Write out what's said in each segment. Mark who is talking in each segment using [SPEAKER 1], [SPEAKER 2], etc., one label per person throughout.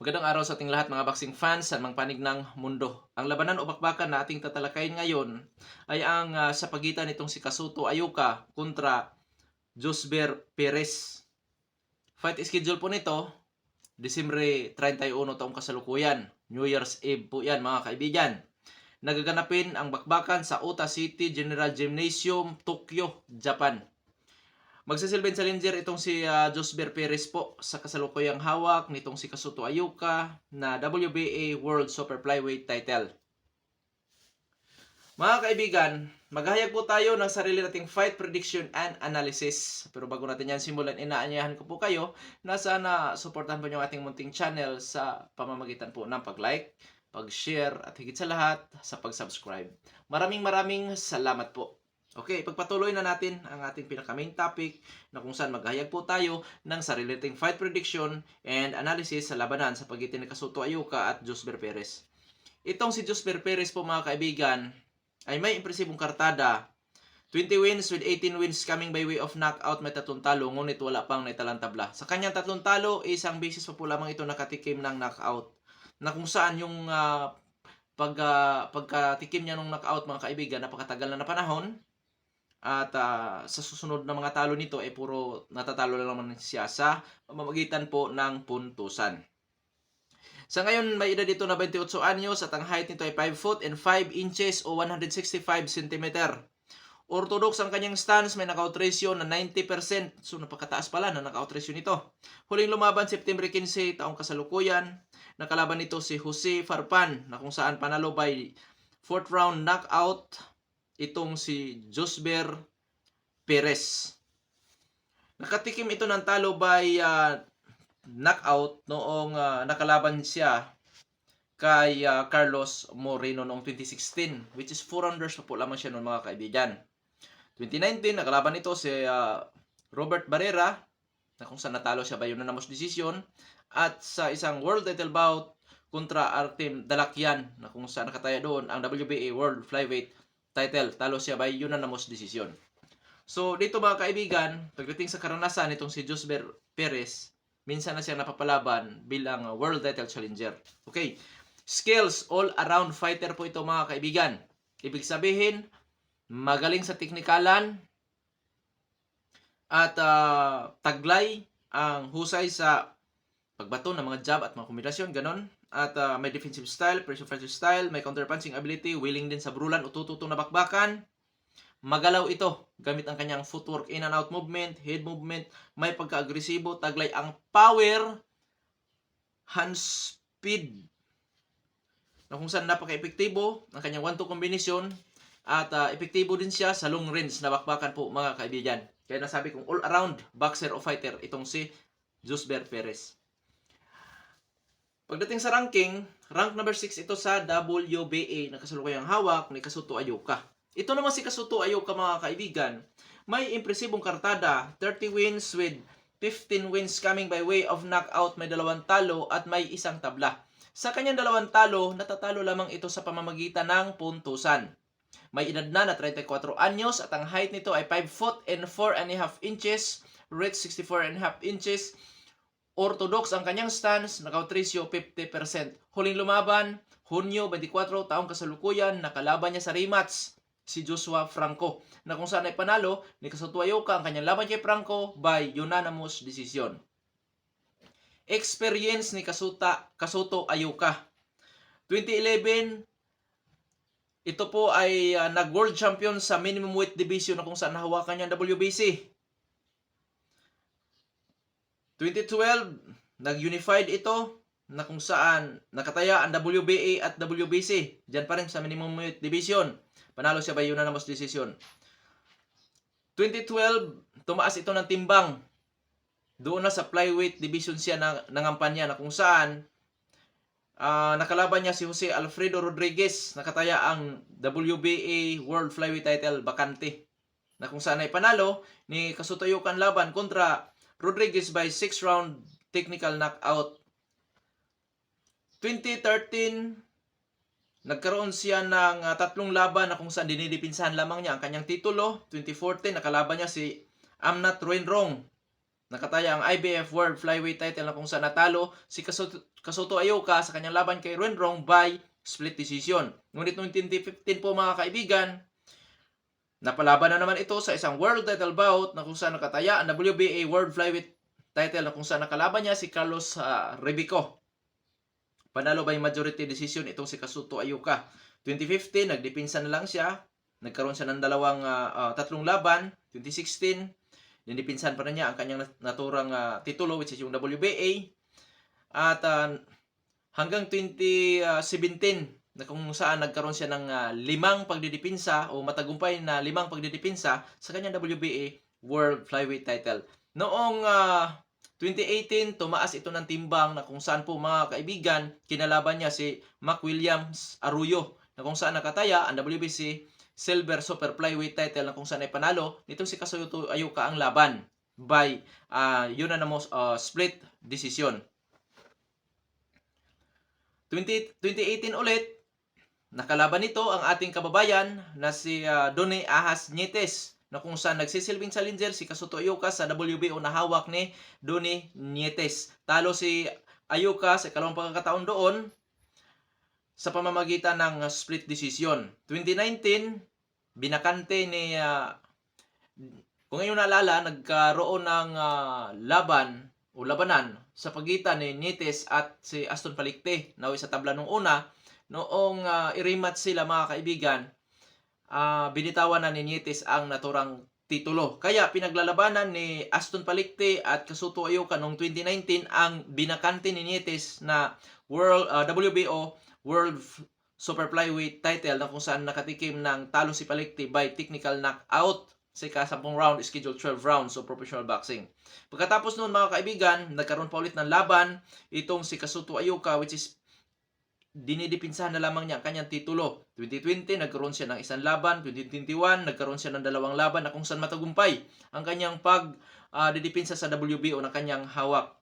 [SPEAKER 1] Magandang araw sa ating lahat mga boxing fans sa mang panig ng mundo. Ang labanan o bakbakan na ating tatalakayin ngayon ay ang sa pagitan nitong si Kazuto Ayuka kontra Josber Perez. Fight schedule po nito, Disyembre 31 taong kasalukuyan. New Year's Eve po yan mga kaibigan. Nagaganapin ang bakbakan sa Ota City General Gymnasium, Tokyo, Japan. Magsisilbing challenger itong si Josber Perez po sa kasalukuyang hawak nitong si Kazuto Ayuka na WBA World Super Flyweight title. Mga kaibigan, maghahayag po tayo ng sarili nating fight prediction and analysis. Pero bago natin yan simulan, inaanyahan ko po kayo na sana suportahan po nyo ating munting channel sa pamamagitan po ng pag-like, pag-share at higit sa lahat sa pag-subscribe. Maraming salamat po. Okay, pagpatuloy na natin ang ating pinaka-main topic na kung saan maghahayag po tayo ng sarili nating fight prediction and analysis sa labanan sa pagitan ni Kazuto Ayuka at Josber Perez. Itong si Josber Perez po mga kaibigan ay may impresibong kartada. 20 wins with 18 wins coming by way of knockout, may 3 talo, ngunit wala pang naitalang tabla. Sa kanyang 3 talo, isang beses pa po lamang ito nakatikim ng knockout. Na kung saan yung pagkatikim niya ng knockout mga kaibigan, napakatagal na panahon. At sa susunod na mga talo nito ay puro natatalo na naman siya sa pamamagitan po ng puntusan. Sa ngayon, may edad dito na 28 anyos at ang height nito ay 5 foot and 5 inches o 165 cm. Orthodox ang kanyang stance, may knockout ratio na 90%. So napakataas pala na knockout ratio nito. Huling lumaban September 15 taong kasalukuyan. Nakalaban nito si Jose Farpan na kung saan panalo by 4th round knockout itong si Josber Perez. Nakatikim ito ng talo by knockout noong nakalaban siya kay Carlos Moreno noong 2016, which is 4 rounders pa po lamang siya noong mga kaibigan. 2019, nakalaban ito si Robert Barrera na kung saan natalo siya by unanimous decision, at sa isang world title bout kontra Artem Dalakyan na kung saan nakataya doon ang WBA World Flyweight title, talo siya by unanimous decision. So dito mga kaibigan, pagdating sa karanasan nitong si Josber Perez, minsan na siya napapalaban bilang world title challenger. Okay, skills, all around fighter po ito mga kaibigan. Ibig sabihin, magaling sa teknikalan at taglay ang husay sa pagbato ng mga jab at mga kombinasyon, ganon. At may defensive style, pressure fighter style, may counter-punching ability, willing din sa brulan o tututong na bakbakan. Magalaw ito gamit ang kanyang footwork, in and out movement, head movement, may pagka-agresibo, taglay ang power, hand speed, na kung saan napaka-epektibo ang kanyang 1-2 combination, at epektibo din siya sa long range na bakbakan po mga kaibigan. Kaya nasabi kong all-around boxer o fighter itong si Josber Perez. Pagdating sa ranking, rank number 6 ito sa WBA na kasalukuyang hawak ni Kazuto Ayuka. Ito naman si Kazuto Ayuka mga kaibigan, may impresibong kartada, 30 wins with 15 wins coming by way of knockout, may 2 talo at may 1 tabla. Sa kanyang 2 talo, natatalo lamang ito sa pamamagitan ng puntusan. May edad na 34 anyos at ang height nito ay 5 foot and 4.5 inches, reach 64.5 inches. Orthodox ang kanyang stance, knockout ratio 50%. Huling lumaban, Hunyo 24 taong kasalukuyan, nakalaban niya sa rematch si Joshua Franco na kung saan ay panalo ni Kazuto Ayuka ang kanyang laban kay Franco by unanimous decision. Experience ni Kazuto Ayuka. 2011, ito po ay nag-world champion sa minimum weight division na kung saan nahawakan niya ang WBC. 2012, nag-unified ito na kung saan nakataya ang WBA at WBC. Diyan pa rin sa minimum weight division. Panalo siya by unanimous decision. 2012, tumaas ito ng timbang. Doon na sa flyweight division siya nangampanya na kung saan nakalaban niya si Jose Alfredo Rodriguez. Nakataya ang WBA World Flyweight title bakante. Na kung saan ay panalo ni Kazuto Ayuka ang laban kontra Rodriguez by 6 round technical knockout. 2013, nagkaroon siya ng 3 laban na kung saan dinidipinsahan lamang niya ang kanyang titulo. 2014, nakalaban niya si Amnat Ruenrong Nakataya ang IBF World Flyweight title na kung saan natalo si Kazuto Ayuka sa kanyang laban kay Renrong by split decision. Ngunit noong 2015 po mga kaibigan, napalaban na naman ito sa isang world title bout na kung saan nakataya ang WBA World Flyweight title na kung saan nakalaban niya si Carlos Rebico. Panalo by majority decision itong si Kazuto Ayuka. 2015, nagdepensa na lang siya. Nagkaroon siya ng tatlong laban. 2016, dinipinsan pa na niya ang kanyang naturang titulo which is yung WBA. At hanggang 2017 na kung saan nagkaroon siya ng 5 pagdidipinsa o matagumpay na 5 pagdidipinsa sa kanyang WBA World Flyweight title. Noong 2018, tumaas ito ng timbang na kung saan po mga kaibigan, kinalaban niya si Mac Williams Arroyo na kung saan nakataya ang WBC Silver Super Flyweight title na kung saan ay panalo nitong si Kazuto Ayuka ang laban by unanimous split decision. 2018 ulit, nakalaban nito ang ating kababayan na si Donnie Ahas Nietes na kung saan nagsisilbing challenger si Kazuto Ayuka sa WBO na hawak ni Donnie Nietes. Talo si Ayuka sa ikalawang pagkakataon doon sa pamamagitan ng split decision. 2019, binakante ni kung ngayon naalala, nagkaroon ng laban o labanan sa pagitan ni Nietes at si Aston Palicte na sa tabla nung una. Noong i-rematch sila mga kaibigan, binitawan na ni Nietes ang naturang titulo. Kaya pinaglalabanan ni Aston Palicte at Kazuto Ayuka noong 2019 ang binakante ni Nietes na WBO World Super Flyweight title na kung saan nakatikim ng talo si Palicte by technical knockout sa ika-10 round, scheduled 12 rounds of professional boxing. Pagkatapos noon mga kaibigan, nagkaroon pa ulit ng laban itong si Kazuto Ayuka which is dinidipinsahan na lamang niya ang kanyang titulo. 2020, nagkaroon siya ng isang laban. 2021, nagkaroon siya ng 2 laban na kung saan matagumpay ang kanyang didipinsa sa WBO na kanyang hawak.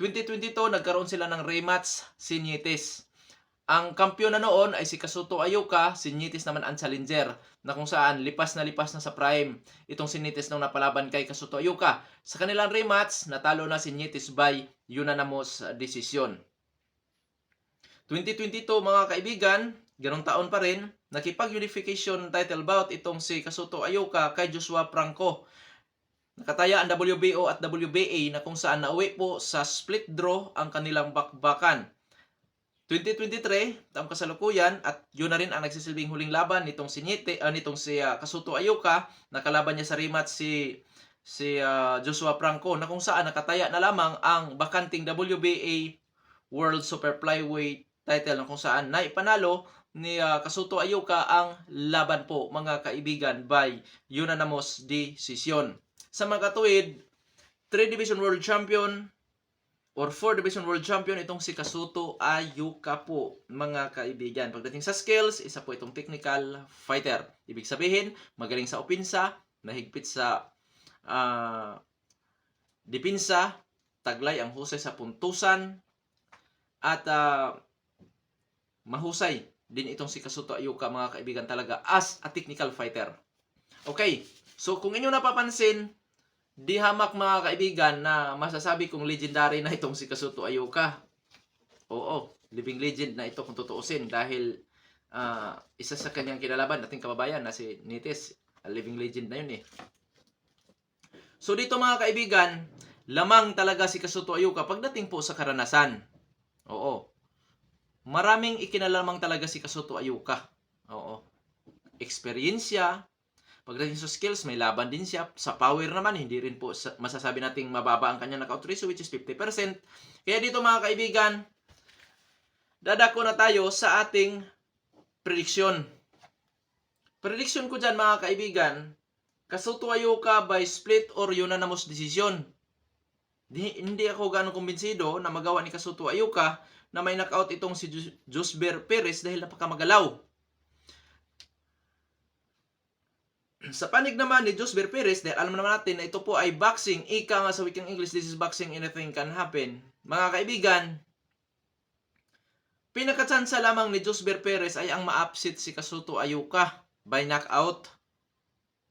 [SPEAKER 1] 2022, nagkaroon sila ng rematch si Nietes. Ang kampiyon na noon ay si Kazuto Ayuka, si Nietes naman ang challenger na kung saan lipas na sa prime itong si Nietes nung napalaban kay Kazuto Ayuka. Sa kanilang rematch, natalo na si Nietes by unanimous decision. 2022 mga kaibigan, ganong taon pa rin, nakipag-unification title bout itong si Kazuto Ayuka kay Joshua Franco. Nakataya ang WBO at WBA na kung saan nauwi po sa split draw ang kanilang bakbakan. 2023, taong kasalukuyan, at yun na rin ang nagsisilbing huling laban nitong si Kazuto Ayuka. Nakalaban niya sa rematch si Joshua Franco na kung saan nakataya na lamang ang bakanting WBA World Super Flyweight title na kung saan naipanalo ni Kazuto Ayuka ang laban po mga kaibigan by unanimous decision. Sa mga katuwid, 3 Division World Champion or 4 Division World Champion itong si Kazuto Ayuka po mga kaibigan. Pagdating sa skills, isa po itong technical fighter. Ibig sabihin, magaling sa opinsa, mahigpit sa dipinsa, taglay ang husay sa puntusan, at mahusay din itong si Kazuto Ayuka mga kaibigan talaga as a technical fighter. Okay, so kung inyo napapansin, di hamak mga kaibigan na masasabi kong legendary na itong si Kazuto Ayuka. Oo, living legend na ito kung tutuusin dahil isa sa kanyang kinalaban nating kababayan na si Nietes, living legend na yun eh. So dito mga kaibigan, lamang talaga si Kazuto Ayuka pagdating po sa karanasan. Oo. Maraming ikinalamang talaga si Kazuto Ayuka. Oo. Eksperyensya. Pagdating sa skills, may laban din siya. Sa power naman, hindi rin po masasabi nating mababa ang kanyang knockout ratio which is 50%. Kaya dito mga kaibigan, dadako na tayo sa ating prediction. Prediction ko dyan mga kaibigan, Kazuto Ayuka by split or unanimous decision. Hindi ako gano'ng kumbinsido na magawa ni Kazuto Ayuka na may knockout itong si Josber Perez dahil napakamagalaw. Sa panig naman ni Josber Perez, dahil alam naman natin na ito po ay boxing, ika nga sa wikang English, this is boxing, anything can happen. Mga kaibigan, pinakatsansa lamang ni Josber Perez ay ang ma-upset si Kazuto Ayuka by knockout.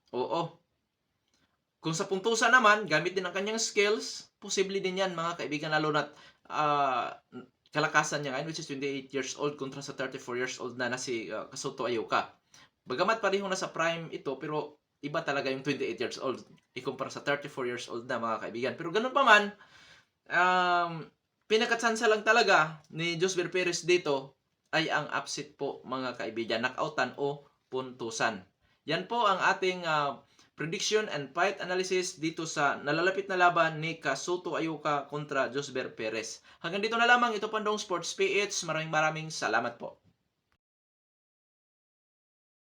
[SPEAKER 1] Oo. Kung sa puntusan naman, gamit din ang kanyang skills, posible din yan mga kaibigan, lalo na't kalakasan niya ngayon, which is 28 years old kontra sa 34 years old na si Kasoto Ayuka. Bagamat pareho na sa prime ito, pero iba talaga yung 28 years old ikumpara sa 34 years old na mga kaibigan. Pero ganun pa man, pinakatsansa lang talaga ni Josber Perez dito ay ang upset po mga kaibigan, knockoutan o puntusan. Yan po ang ating prediction and fight analysis dito sa nalalapit na laban ni Kasoto Ayuka kontra Josber Perez. Hanggang dito na lamang, ito Pandong Sports PH. Maraming salamat po.